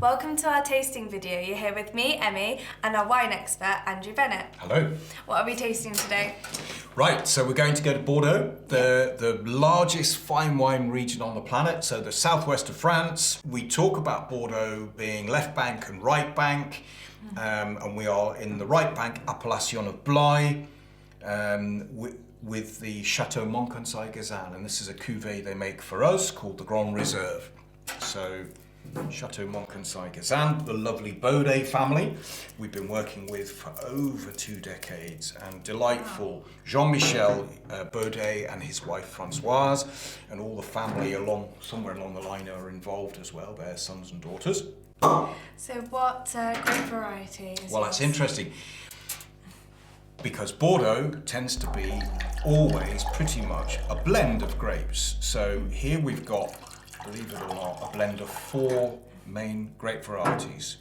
Welcome to our tasting video. You're here with me, Emmy, and our wine expert, Andrew Bennett. Hello. What are we tasting today? Right, so we're going to go to Bordeaux, the largest fine wine region on the planet, so the southwest of France. We talk about Bordeaux being left bank and right bank, and we are in the right bank appellation of Blaye, with the Chateau Monconseil-Gazin, and this is a cuvée they make for us called the Grande Réserve. So, Chateau Monconseil-Gazin, the lovely Baudet family we've been working with for over 2 decades, and delightful Jean-Michel Baudet and his wife Françoise, and all the family somewhere along the line are involved as well, their sons and daughters. So what grape variety is Well, that's interesting, because Bordeaux tends to be always pretty much a blend of grapes. So here we've got, believe it or not, a blend of 4 main grape varieties.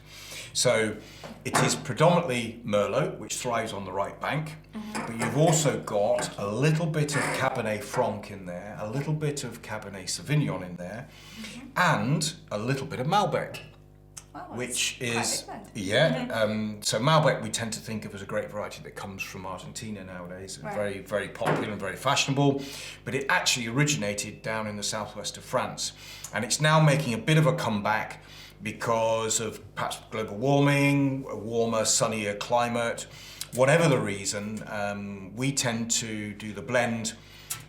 So it is predominantly Merlot, which thrives on the right bank, but you've also got a little bit of Cabernet Franc in there, a little bit of Cabernet Sauvignon in there, and a little bit of Malbec. Wow, Which is, so Malbec we tend to think of as a grape variety that comes from Argentina nowadays. Right. Very, very popular and very fashionable, but it actually originated down in the southwest of France. And it's now making a bit of a comeback because of perhaps global warming, a warmer, sunnier climate. Whatever the reason, we tend to do the blend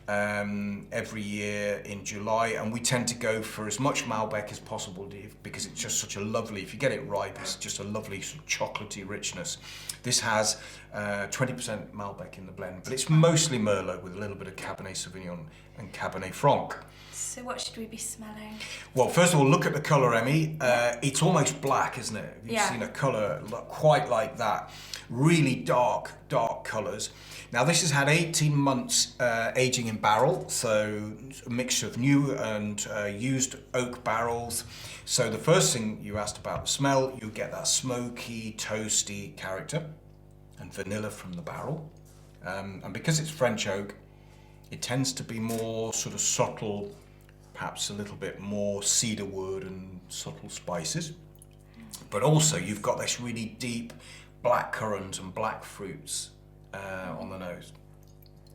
every year in July, and we tend to go for as much Malbec as possible because it's just such a lovely, if you get it ripe, it's just a lovely sort of chocolatey richness. This has 20% Malbec in the blend, but it's mostly Merlot with a little bit of Cabernet Sauvignon and Cabernet Franc. So what should we be smelling? Well, first of all, look at the colour, Emmy. It's almost black, isn't it? Have you seen a colour quite like that? Really dark colours. Now this has had 18 months aging in barrel, so a mixture of new and used oak barrels. So the first thing you asked about the smell, you get that smoky, toasty character and vanilla from the barrel. And because it's French oak, it tends to be more sort of subtle, perhaps a little bit more cedar wood and subtle spices. But also you've got this really deep black currant and black fruits on the nose.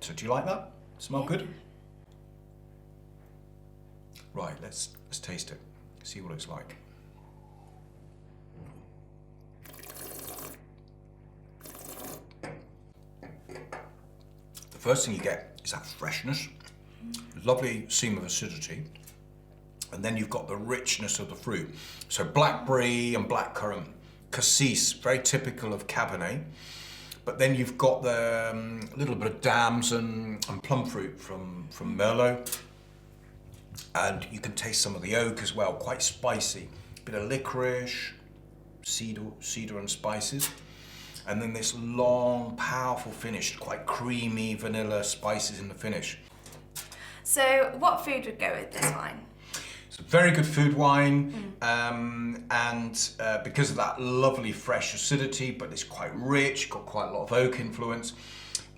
So do you like that? Smell good? Right, let's taste it. See what it's like. The first thing you get is that freshness, lovely seam of acidity, and then you've got the richness of the fruit. So blackberry and blackcurrant, cassis, very typical of Cabernet. But then you've got the little bit of damson and plum fruit from Merlot. And you can taste some of the oak as well, quite spicy. Bit of licorice, cedar and spices. And then this long, powerful finish, quite creamy vanilla spices in the finish. So what food would go with this wine? It's a very good food wine, and because of that lovely fresh acidity, but it's quite rich, got quite a lot of oak influence,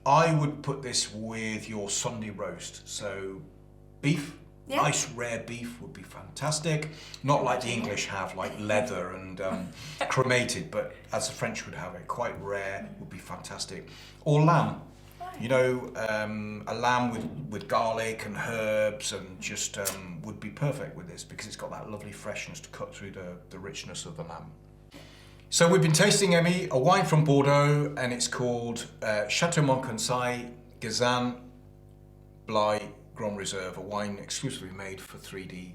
I would put this with your Sunday roast. So beef, nice rare beef would be fantastic. Not like the English have, like leather and cremated, but as the French would have it, quite rare would be fantastic. Or lamb. You know, a lamb with garlic and herbs and just would be perfect with this because it's got that lovely freshness to cut through the richness of the lamb. So we've been tasting, Emmy, a wine from Bordeaux, and it's called Chateau Monconseil-Gazin Blaye Grande Réserve, a wine exclusively made for 3D